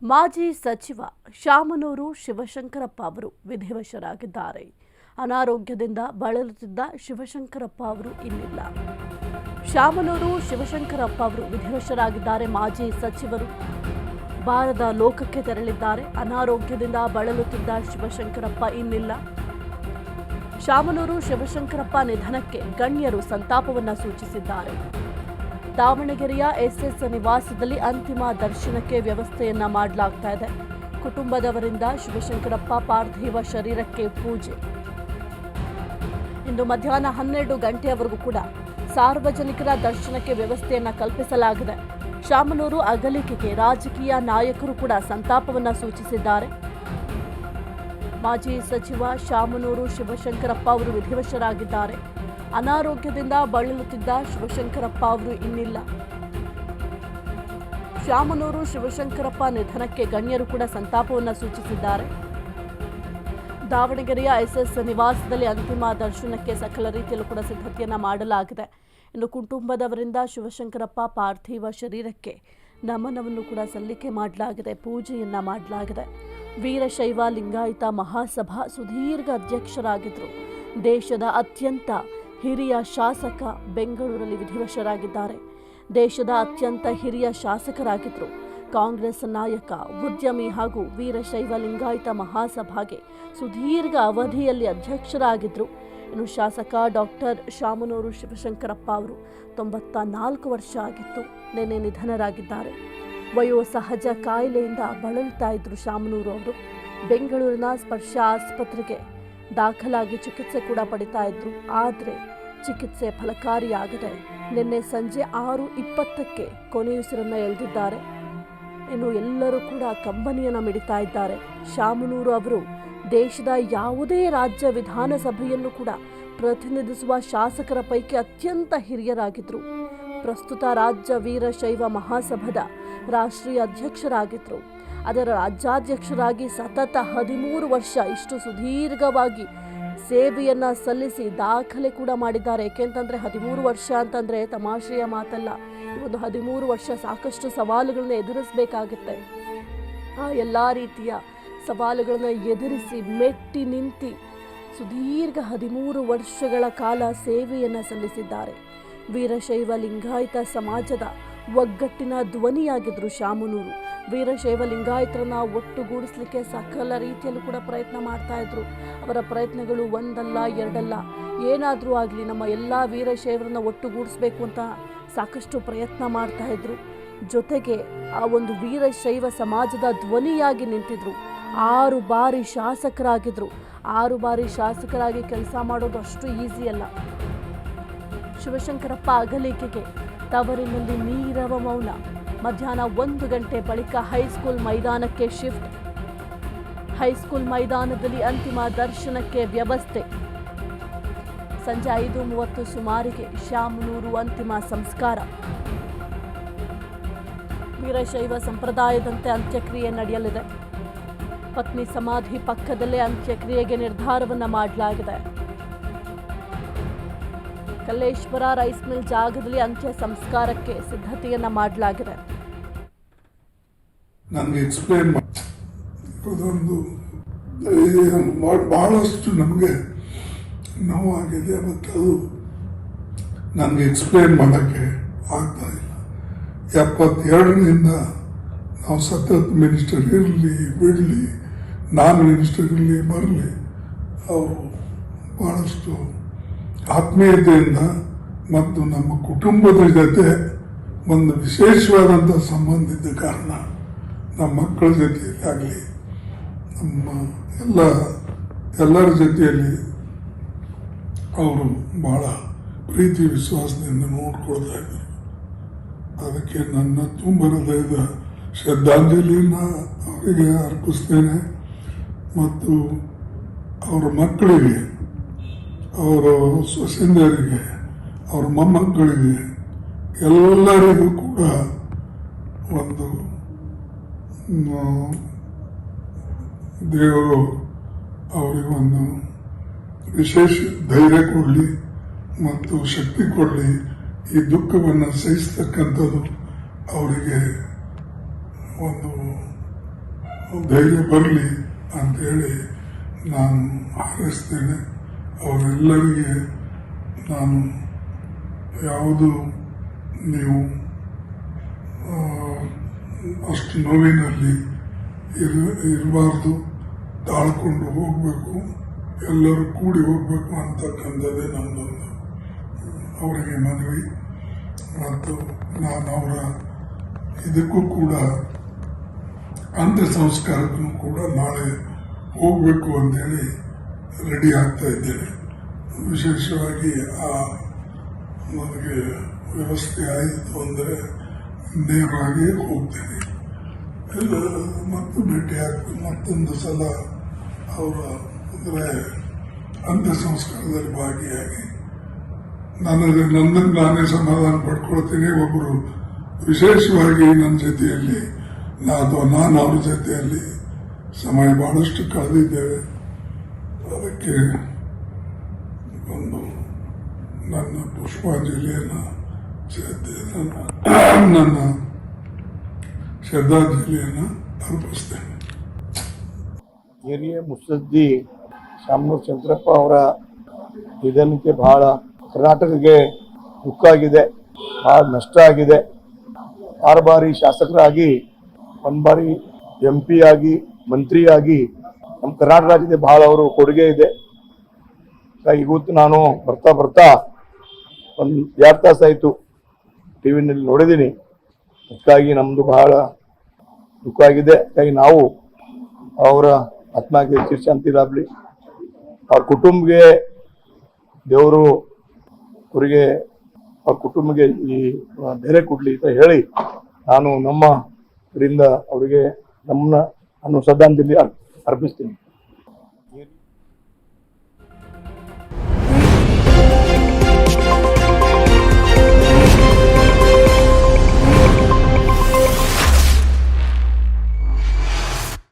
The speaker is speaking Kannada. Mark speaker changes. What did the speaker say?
Speaker 1: ಮಾಜಿ ಸಚಿವ ಶಾಮನೂರು ಶಿವಶಂಕರಪ್ಪ ಅವರು ವಿಧಿವಶರಾಗಿದ್ದಾರೆ. ಅನಾರೋಗ್ಯದಿಂದ ಬಳಲುತ್ತಿದ್ದ ಶಿವಶಂಕರಪ್ಪ ಅವರು ಇನ್ನಿಲ್ಲ. ಶಾಮನೂರು ಶಿವಶಂಕರಪ್ಪ ಅವರು ವಿಧಿವಶರಾಗಿದ್ದಾರೆ. ಮಾಜಿ ಸಚಿವರು ಬಾರದ ಲೋಕಕ್ಕೆ ತೆರಳಿದ್ದಾರೆ. ಅನಾರೋಗ್ಯದಿಂದ ಬಳಲುತ್ತಿದ್ದ ಶಿವಶಂಕರಪ್ಪ ಇನ್ನಿಲ್ಲ. ಶಾಮನೂರು ಶಿವಶಂಕರಪ್ಪ ನಿಧನಕ್ಕೆ ಗಣ್ಯರು ಸಂತಾಪವನ್ನು ಸೂಚಿಸಿದ್ದಾರೆ. ದಾವಣಗೆರೆಯ ಎಸ್ಎಸ್ ನಿವಾಸದಲ್ಲಿ ಅಂತಿಮ ದರ್ಶನಕ್ಕೆ ವ್ಯವಸ್ಥೆಯನ್ನ ಮಾಡಲಾಗ್ತಾ ಇದೆ. ಕುಟುಂಬದವರಿಂದ ಶಿವಶಂಕರಪ್ಪ ಪಾರ್ಥಿವ ಶರೀರಕ್ಕೆ ಪೂಜೆ. ಇಂದು ಮಧ್ಯಾಹ್ನ 12 ಗಂಟೆಯವರೆಗೂ ಕೂಡ ಸಾರ್ವಜನಿಕರ ದರ್ಶನಕ್ಕೆ ವ್ಯವಸ್ಥೆಯನ್ನ ಕಲ್ಪಿಸಲಾಗಿದೆ. ಶಾಮನೂರು ಅಗಲಿಕೆಗೆ ರಾಜಕೀಯ ನಾಯಕರು ಕೂಡ ಸಂತಾಪವನ್ನ ಸೂಚಿಸಿದ್ದಾರೆ. ಮಾಜಿ ಸಚಿವ ಶಾಮನೂರು ಶಿವಶಂಕರಪ್ಪ ಅವರು ವಿಧಿವಶರಾಗಿದ್ದಾರೆ. ಅನಾರೋಗ್ಯದಿಂದ ಬಳಲುತ್ತಿದ್ದ ಶಿವಶಂಕರಪ್ಪ ಅವರು ಇನ್ನಿಲ್ಲ. ಶಾಮನೂರು ಶಿವಶಂಕರಪ್ಪ ನಿಧನಕ್ಕೆ ಗಣ್ಯರು ಕೂಡ ಸಂತಾಪವನ್ನು ಸೂಚಿಸಿದ್ದಾರೆ. ದಾವಣಗೆರೆಯ ಎಸ್ಎಸ್ ನಿವಾಸದಲ್ಲಿ ಅಂತಿಮ ದರ್ಶನಕ್ಕೆ ಸಕಲ ರೀತಿಯಲ್ಲೂ ಕೂಡ ಸಿದ್ಧತೆಯನ್ನ ಮಾಡಲಾಗಿದೆ. ಇನ್ನು ಕುಟುಂಬದವರಿಂದ ಶಿವಶಂಕರಪ್ಪ ಪಾರ್ಥಿವ ಶರೀರಕ್ಕೆ ನಮನವನ್ನು ಕೂಡ ಸಲ್ಲಿಕೆ ಮಾಡಲಾಗಿದೆ, ಪೂಜೆಯನ್ನ ಮಾಡಲಾಗಿದೆ. ವೀರಶೈವ ಲಿಂಗಾಯತ ಮಹಾಸಭಾ ಸುದೀರ್ಘ ಅಧ್ಯಕ್ಷರಾಗಿದ್ದರು. ದೇಶದ ಅತ್ಯಂತ ಹಿರಿಯ ಶಾಸಕ ಬೆಂಗಳೂರಲ್ಲಿ ವಿಧಿವಶರಾಗಿದ್ದಾರೆ. ದೇಶದ ಅತ್ಯಂತ ಹಿರಿಯ ಶಾಸಕರಾಗಿದ್ದರು. ಕಾಂಗ್ರೆಸ್ ನಾಯಕ, ಉದ್ಯಮಿ ಹಾಗೂ ವೀರಶೈವ ಲಿಂಗಾಯತ ಮಹಾಸಭಾಗೆ ಸುದೀರ್ಘ ಅವಧಿಯಲ್ಲಿ ಅಧ್ಯಕ್ಷರಾಗಿದ್ದರು. ಇನ್ನು ಶಾಸಕ ಡಾಕ್ಟರ್ ಶಾಮನೂರು ಶಿವಶಂಕರಪ್ಪ ಅವರು 94 ವರ್ಷ ಆಗಿತ್ತು. ನಿನ್ನೆ ನಿಧನರಾಗಿದ್ದಾರೆ. ವಯೋಸಹಜ ಕಾಯಿಲೆಯಿಂದ ಬಳಲ್ತಾ ಇದ್ರು ಶಾಮನೂರು ಅವರು. ಬೆಂಗಳೂರಿನ ಸ್ಪರ್ಶ ಆಸ್ಪತ್ರೆಗೆ ದಾಖಲಾಗಿ ಚಿಕಿತ್ಸೆ ಕೂಡ ಪಡಿತಾ ಇದ್ರು. ಆದರೆ ಚಿಕಿತ್ಸೆ ಫಲಕಾರಿಯಾಗದೆ ನಿನ್ನೆ ಸಂಜೆ 6:20ಕ್ಕೆ ಕೊನೆಯುಸಿರನ್ನ ಎಳೆದಿದ್ದಾರೆ. ಇನ್ನು ಎಲ್ಲರೂ ಕೂಡ ಕಂಬನಿಯನ್ನ ಮಿಡಿತಾ ಇದ್ದಾರೆ. ಶಾಮನೂರು ಅವರು ದೇಶದ ಯಾವುದೇ ರಾಜ್ಯ ವಿಧಾನಸಭೆಯನ್ನು ಕೂಡ ಪ್ರತಿನಿಧಿಸುವ ಶಾಸಕರ ಪೈಕಿ ಅತ್ಯಂತ ಹಿರಿಯರಾಗಿದ್ದರು. ಪ್ರಸ್ತುತ ರಾಜ್ಯ ವೀರಶೈವ ಮಹಾಸಭಾದ ರಾಷ್ಟ್ರೀಯ ಅಧ್ಯಕ್ಷರಾಗಿದ್ದರು. ಅದರ ರಾಜ್ಯಾಧ್ಯಕ್ಷರಾಗಿ ಸತತ 13 ವರ್ಷ ಇಷ್ಟು ಸುದೀರ್ಘವಾಗಿ ಸೇವೆಯನ್ನ ಸಲ್ಲಿಸಿ ದಾಖಲೆ ಕೂಡ ಮಾಡಿದ್ದಾರೆ. ಏಕೆಂತಂದ್ರೆ 13 ವರ್ಷ ಅಂತಂದ್ರೆ ತಮಾಷೆಯ ಮಾತಲ್ಲ. ಒಂದು 13 ವರ್ಷ ಸಾಕಷ್ಟು ಸವಾಲುಗಳನ್ನ ಎದುರಿಸಬೇಕಾಗುತ್ತೆ. ಆ ಎಲ್ಲ ರೀತಿಯ ಸವಾಲುಗಳನ್ನ ಎದುರಿಸಿ ಮೆಟ್ಟಿ ನಿಂತು ಸುದೀರ್ಘ 13 ವರ್ಷಗಳ ಕಾಲ ಸೇವೆಯನ್ನ ಸಲ್ಲಿಸಿದ್ದಾರೆ. ವೀರಶೈವ ಲಿಂಗಾಯತ ಸಮಾಜದ ಒಗ್ಗಟ್ಟಿನ ಧ್ವನಿಯಾಗಿದ್ರು ಶಾಮನೂರು. ವೀರಶೈವ ಲಿಂಗಾಯತರನ್ನ ಒಟ್ಟುಗೂಡಿಸಲಿಕ್ಕೆ ಸಕಲ ರೀತಿಯಲ್ಲೂ ಕೂಡ ಪ್ರಯತ್ನ ಮಾಡ್ತಾ ಇದ್ರು. ಅವರ ಪ್ರಯತ್ನಗಳು ಒಂದಲ್ಲ ಎರಡಲ್ಲ. ಏನಾದರೂ ಆಗಲಿ ನಮ್ಮ ಎಲ್ಲ ವೀರಶೈವರನ್ನ ಒಟ್ಟುಗೂಡಿಸ್ಬೇಕು ಅಂತ ಸಾಕಷ್ಟು ಪ್ರಯತ್ನ ಮಾಡ್ತಾ ಇದ್ರು. ಜೊತೆಗೆ ಆ ಒಂದು ವೀರಶೈವ ಸಮಾಜದ ಧ್ವನಿಯಾಗಿ ನಿಂತಿದ್ರು. 6 ಬಾರಿ ಶಾಸಕರಾಗಿದ್ರು. 6 ಬಾರಿ ಶಾಸಕರಾಗಿ ಕೆಲಸ ಮಾಡೋದು ಅಷ್ಟು ಈಸಿ ಅಲ್ಲ. ಶಿವಶಂಕರಪ್ಪ ಅಗಲಿಕೆಗೆ ತವರಿನಲ್ಲಿ ನೀರವ ಮೌನ. ಮಧ್ಯಾಹ್ನ 1 ಗಂಟೆ ಬಳಿಕ ಹೈಸ್ಕೂಲ್ ಮೈದಾನಕ್ಕೆ ಶಿಫ್ಟ್. ಹೈಸ್ಕೂಲ್ ಮೈದಾನದಲ್ಲಿ ಅಂತಿಮ ದರ್ಶನಕ್ಕೆ ವ್ಯವಸ್ಥೆ. ಸಂಜೆ 5:30 ಸುಮಾರಿಗೆ ಶಾಮನೂರು ಅಂತಿಮ ಸಂಸ್ಕಾರ. ವೀರಶೈವ ಸಂಪ್ರದಾಯದಂತೆ ಅಂತ್ಯಕ್ರಿಯೆ ನಡೆಯಲಿದೆ. ಪತ್ನಿ ಸಮಾಧಿ ಪಕ್ಕದಲ್ಲೇ ಅಂತ್ಯಕ್ರಿಯೆಗೆ ನಿರ್ಧಾರವನ್ನ ಮಾಡಲಾಗಿದೆ. ಕಲ್ಲೇಶ್ವರ ರೈಸ್ ಮಿಲ್ ಜಾಗದಲ್ಲಿ ಅಂತ್ಯ ಸಂಸ್ಕಾರಕ್ಕೆ ಸಿದ್ಧತೆಯನ್ನ ಮಾಡಲಾಗಿದೆ.
Speaker 2: ನನಗೆ ಎಕ್ಸ್ಪ್ಲೇನ್ ಅದೊಂದು ಬಹಳಷ್ಟು ನಮಗೆ ನೋವಾಗಿದೆ. ಮತ್ತು ಅದು ನನಗೆ ಎಕ್ಸ್ಪ್ಲೇನ್ ಮಾಡೋಕ್ಕೆ ಆಗ್ತಾ ಇಲ್ಲ. 72ರಿಂದ ನಾವು ಸತತ ಮಿನಿಸ್ಟರ್ ಇರಲಿ ಬಿಡಲಿ, ನಾನ್ ಮಿನಿಸ್ಟರ್ ಇರಲಿ ಬರಲಿ, ಅವರು ಭಾಳಷ್ಟು ಆತ್ಮೀಯತೆಯಿಂದ ಮತ್ತು ನಮ್ಮ ಕುಟುಂಬದ ಜೊತೆ ಒಂದು ವಿಶೇಷವಾದಂಥ ಸಂಬಂಧ ಇದ್ದ ಕಾರಣ ನಮ್ಮ ಮಕ್ಕಳ ಜೊತೆಯಾಗಲಿ ನಮ್ಮ ಎಲ್ಲರ ಜೊತೆಯಲ್ಲಿ ಅವರು ಭಾಳ ಪ್ರೀತಿ ವಿಶ್ವಾಸದಿಂದ ನೋಡ್ಕೊಳ್ತಾ ಇದ್ದರು. ಅದಕ್ಕೆ ನನ್ನ ತುಂಬ ಹೃದಯದ ಶ್ರದ್ಧಾಂಜಲಿಯನ್ನು ಅವರಿಗೆ ಅರ್ಪಿಸ್ತೇನೆ. ಮತ್ತು ಅವರ ಮಕ್ಕಳಿಗೆ, ಅವರ ಸೊಸೆಂದರಿಗೆ, ಅವರ ಮೊಮ್ಮಕ್ಕಳಿಗೆ ಎಲ್ಲರಿಗೂ ಕೂಡ ಒಂದು ದೇವರು ಅವರಿಗೊಂದು ವಿಶೇಷ ಧೈರ್ಯ ಕೊಡಲಿ ಮತ್ತು ಶಕ್ತಿ ಕೊಡಲಿ. ಈ ದುಃಖವನ್ನು ಸಹಿಸ್ತಕ್ಕಂಥದ್ದು ಅವರಿಗೆ ಒಂದು ಧೈರ್ಯ ಬರಲಿ ಅಂತೇಳಿ ನಾನು ಹಾರೈಸ್ತೇನೆ. ಅವರೆಲ್ಲರಿಗೆ ನಾನು ಯಾವುದು ನೀವು ಅಷ್ಟು ನೋವಿನಲ್ಲಿ ಇರಬಾರ್ದು, ತಾಳ್ಕೊಂಡು ಹೋಗಬೇಕು, ಎಲ್ಲರೂ ಕೂಡಿ ಹೋಗಬೇಕು ಅಂತಕ್ಕಂಥದ್ದೇ ನಮ್ಮದೊಂದು ಅವರಿಗೆ ಮನವಿ. ಮತ್ತು ನಾನು ಅವರ ಇದಕ್ಕೂ ಕೂಡ ಅಂತ್ಯ ಸಂಸ್ಕಾರಕ್ಕೂ ಕೂಡ ನಾಳೆ ಹೋಗಬೇಕು ಅಂತೇಳಿ ರೆಡಿ ಆಗ್ತಾ ಇದ್ದೇನೆ. ವಿಶೇಷವಾಗಿ ನನಗೆ ವ್ಯವಸ್ಥೆ ಆಯಿತು ಅಂದರೆ ನೇರವಾಗಿ ಹೋಗ್ತೇನೆ. ಎಲ್ಲ ಮತ್ತು ಭೇಟಿ ಆಗ್ತೀನಿ ಮತ್ತೊಂದು ಸಲ ಅವರ ಅಂದರೆ ಅಂತ್ಯ ಸಂಸ್ಕಾರದಲ್ಲಿ ಭಾಗಿಯಾಗಿ ನನ್ನನ್ನು ನಾನೇ ಸಮಾಧಾನ ಪಡ್ಕೊಳ್ತೀನಿ. ಒಬ್ಬರು ವಿಶೇಷವಾಗಿ ನನ್ನ ಜೊತೆಯಲ್ಲಿ ನಾನು ಅವ್ರ ಜೊತೆಯಲ್ಲಿ ಸಮಯ ಬಹಳಷ್ಟು ಕಳೆದಿದ್ದೇವೆ. ಅದಕ್ಕೆ ಒಂದು ನನ್ನ ಪುಷ್ಪಾಂಜಲಿಯನ್ನು ನನ್ನ ಶ್ರದ್ಧಾಂಜಲಿಯನ್ನು ಅರ್ಪಿಸ್ತೇನೆ.
Speaker 3: ಹಿರಿಯ ಮುತ್ಸದ್ದಿ ಶಾಮನೂರು ಚಂದ್ರಪ್ಪ ಅವರ ನಿಧನಕ್ಕೆ ಬಹಳ ಕರ್ನಾಟಕಕ್ಕೆ ದುಃಖ ಆಗಿದೆ, ಬಹಳ ನಷ್ಟ ಆಗಿದೆ. 6 ಬಾರಿ ಶಾಸಕರಾಗಿ, 1 ಬಾರಿ MP ಆಗಿ, ಮಂತ್ರಿಯಾಗಿ ನಮ್ಮ ಕರ್ನಾಟಕ ರಾಜ್ಯದ ಬಹಳ ಅವರು ಕೊಡುಗೆ ಇದೆ. ಇವತ್ತು ನಾನು ಬರ್ತಾ ಒಂದು 2 ತಾಸಾಯಿತು ಟಿವಿನಲ್ಲಿ ನೋಡಿದ್ದೀನಿ. ಅದಕ್ಕಾಗಿ ನಮ್ಮದು ಬಹಳ ದುಃಖ ಆಗಿದೆ. ಹಾಗಾಗಿ ನಾವು ಅವರ ಆತ್ಮಕ್ಕೆ ಚಿರಶಾಂತಿ ಲಾಭಲಿ, ಅವ್ರ ಕುಟುಂಬಕ್ಕೆ ದೇವರು ಅವರಿಗೆ ಅವ್ರ ಕುಟುಂಬಕ್ಕೆ ಈ ಧೈರ್ಯ ಕೊಡಲಿ ಅಂತ ಹೇಳಿ ನಾನು ನಮ್ಮರಿಂದ ಅವರಿಗೆ ನಾನು ಶ್ರದ್ಧಾಂಜಲಿ ಅರ್ಪಿಸ್ತೀನಿ.